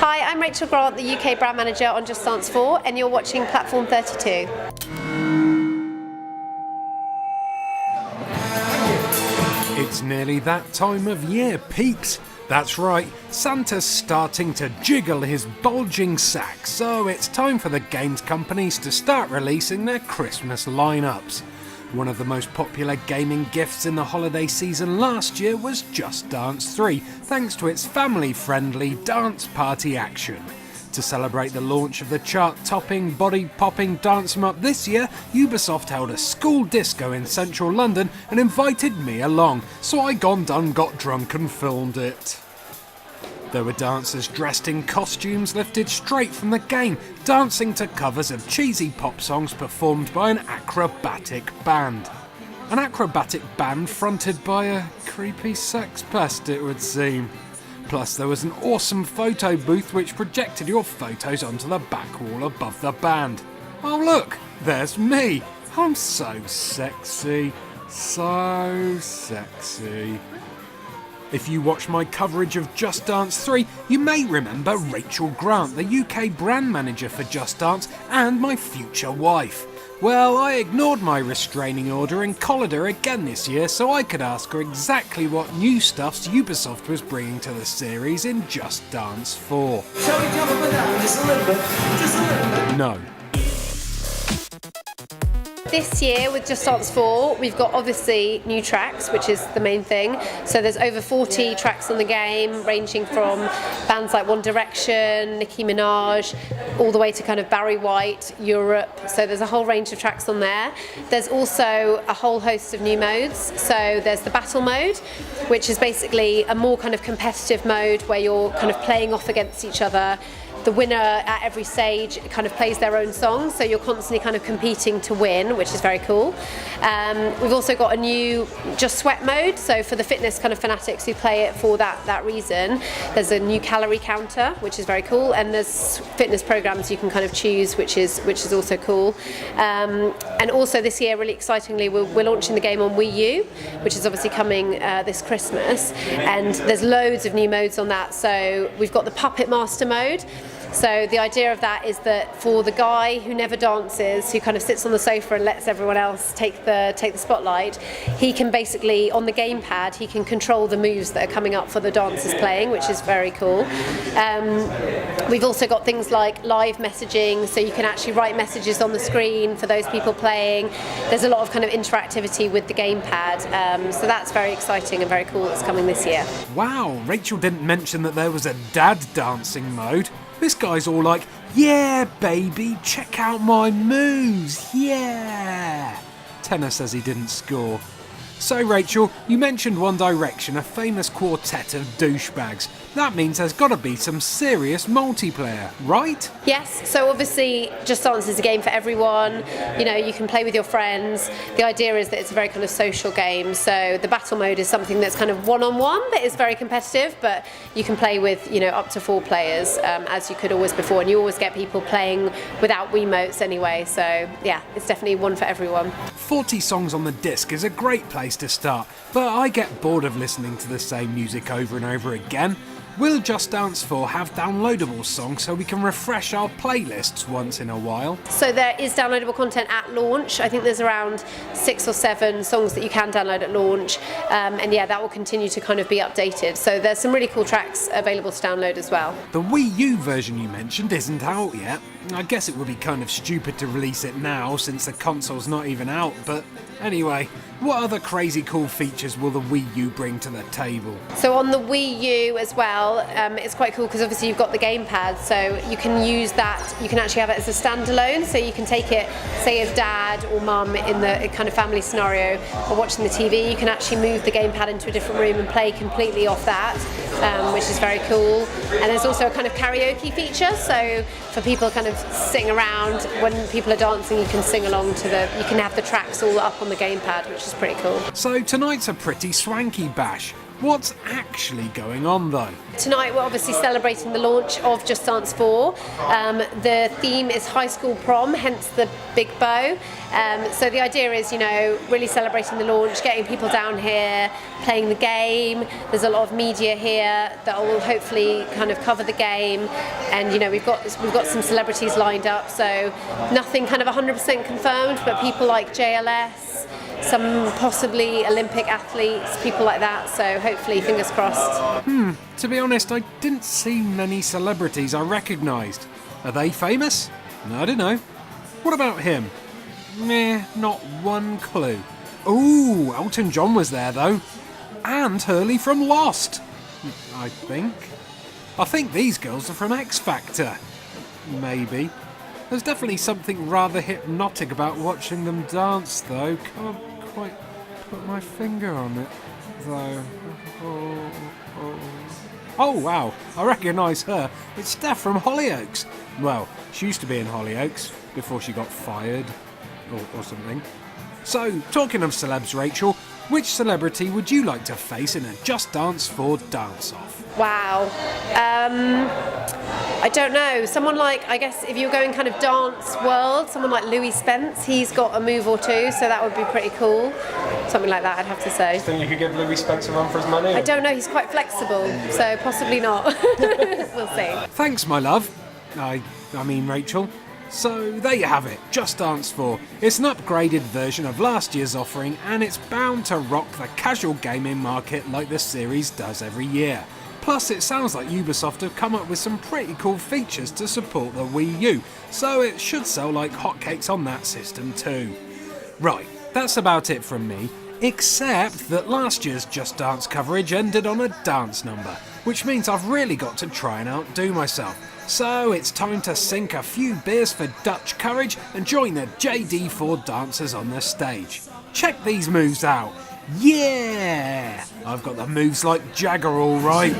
Hi, I'm Rachael Grant, the UK brand manager on Just Dance 4, and you're watching Platform 32. It's nearly that time of year, peeps. That's right, Santa's starting to jiggle his bulging sack, so it's time for the games companies to start releasing their Christmas lineups. One of the most popular gaming gifts in the holiday season last year was Just Dance 3, thanks to its family-friendly dance party action. To celebrate the launch of the chart-topping, body-popping dance 'em up this year, Ubisoft held a school disco in central London and invited me along, so I got drunk and filmed it. There were dancers dressed in costumes lifted straight from the game, dancing to covers of cheesy pop songs performed by an acrobatic band. An acrobatic band fronted by a creepy sex pest, it would seem. Plus there was an awesome photo booth which projected your photos onto the back wall above the band. Oh look, there's me! I'm so sexy, so sexy. If you watch my coverage of Just Dance 3, you may remember Rachael Grant, the UK brand manager for Just Dance and my future wife. Well, I ignored my restraining order and collared her again this year so I could ask her exactly what new stuffs Ubisoft was bringing to the series in Just Dance 4. Shall we come up with that just a little bit? Just a little bit? No. This year with Just Dance 4, we've got obviously new tracks, which is the main thing. So there's over 40 tracks on the game, ranging from bands like One Direction, Nicki Minaj, all the way to kind of Barry White, Europe. So there's a whole range of tracks on there. There's also a whole host of new modes. So there's the battle mode, which is basically a more kind of competitive mode where you're kind of playing off against each other. The winner at every stage kind of plays their own song, so you're constantly kind of competing to win, which is very cool. We've also got a new Just Sweat mode, so for the fitness kind of fanatics who play it for that reason, there's a new calorie counter, which is very cool, and there's fitness programs you can kind of choose, which is also cool. And also this year, really excitingly, we're launching the game on Wii U, which is obviously coming this Christmas, and there's loads of new modes on that. So we've got the Puppet Master mode. So the idea of that is that for the guy who never dances, who kind of sits on the sofa and lets everyone else take the spotlight, he can basically, on the gamepad, he can control the moves that are coming up for the dancers playing, which is very cool. We've also got things like live messaging, so you can actually write messages on the screen for those people playing. There's a lot of kind of interactivity with the gamepad, so that's very exciting and very cool. It's coming this year. Wow, Rachael didn't mention that there was a dad dancing mode. This guy's all like, yeah baby, check out my moves, yeah. Tenor says he didn't score. So Rachael, you mentioned One Direction, a famous quartet of douchebags. That means there's got to be some serious multiplayer, right? Yes, so obviously Just Dance is a game for everyone. You know, you can play with your friends. The idea is that it's a very kind of social game. So the battle mode is something that's kind of one-on-one, that is very competitive, but you can play with, you know, up to 4 players, as you could always before, and you always get people playing without Wiimotes anyway. So yeah, it's definitely one for everyone. 40 songs on the disc is a great place to start, but I get bored of listening to the same music over and over again. Will Just Dance 4 have downloadable songs so we can refresh our playlists once in a while? So there is downloadable content at launch. I think there's around 6 or 7 songs that you can download at launch, and yeah, that will continue to kind of be updated. So there's some really cool tracks available to download as well. The Wii U version you mentioned isn't out yet. I guess it would be kind of stupid to release it now since the console's not even out, but anyway, what other crazy cool features will the Wii U bring to the table? So on the Wii U as well, it's quite cool because obviously you've got the gamepad, so you can use that, you can actually have it as a standalone, so you can take it, say as dad or mum in the kind of family scenario or watching the TV, you can actually move the gamepad into a different room and play completely off that, which is very cool. And there's also a kind of karaoke feature, so for people kind of sitting around, when people are dancing you can sing along to you can have the tracks all up on the gamepad, which is pretty cool. So tonight's a pretty swanky bash. What's actually going on though? Tonight we're obviously celebrating the launch of Just Dance 4. The theme is high school prom, hence the big bow. So the idea is, really celebrating the launch, getting people down here, playing the game. There's a lot of media here that will hopefully kind of cover the game, and we've got some celebrities lined up. So nothing kind of 100% confirmed, but people like JLS, some possibly Olympic athletes, people like that. So hopefully, fingers crossed. To be honest, I didn't see many celebrities I recognised. Are they famous? I don't know. What about him? Meh, not one clue. Ooh, Elton John was there though. And Hurley from Lost, I think. I think these girls are from X Factor. Maybe. There's definitely something rather hypnotic about watching them dance though. Can't quite put my finger on it though. Oh wow, I recognise her. It's Steph from Hollyoaks. Well, she used to be in Hollyoaks before she got fired or something. So, talking of celebs, Rachel, which celebrity would you like to face in a Just Dance 4 dance-off? Wow. I don't know. Someone like, I guess if you're going kind of dance world, someone like Louis Spence, he's got a move or two, so that would be pretty cool. Something like that, I'd have to say. Think you could give Louis Spence a run for his money? I don't know, he's quite flexible, so possibly not. We'll see. Thanks, my love. I mean, Rachel. So there you have it, Just Dance 4. It's an upgraded version of last year's offering, and it's bound to rock the casual gaming market like the series does every year. Plus, it sounds like Ubisoft have come up with some pretty cool features to support the Wii U, so it should sell like hotcakes on that system too. Right, that's about it from me, except that last year's Just Dance coverage ended on a dance number, which means I've really got to try and outdo myself. So it's time to sink a few beers for Dutch courage and join the JD4 dancers on the stage. Check these moves out. Yeah! I've got the moves like Jagger all right.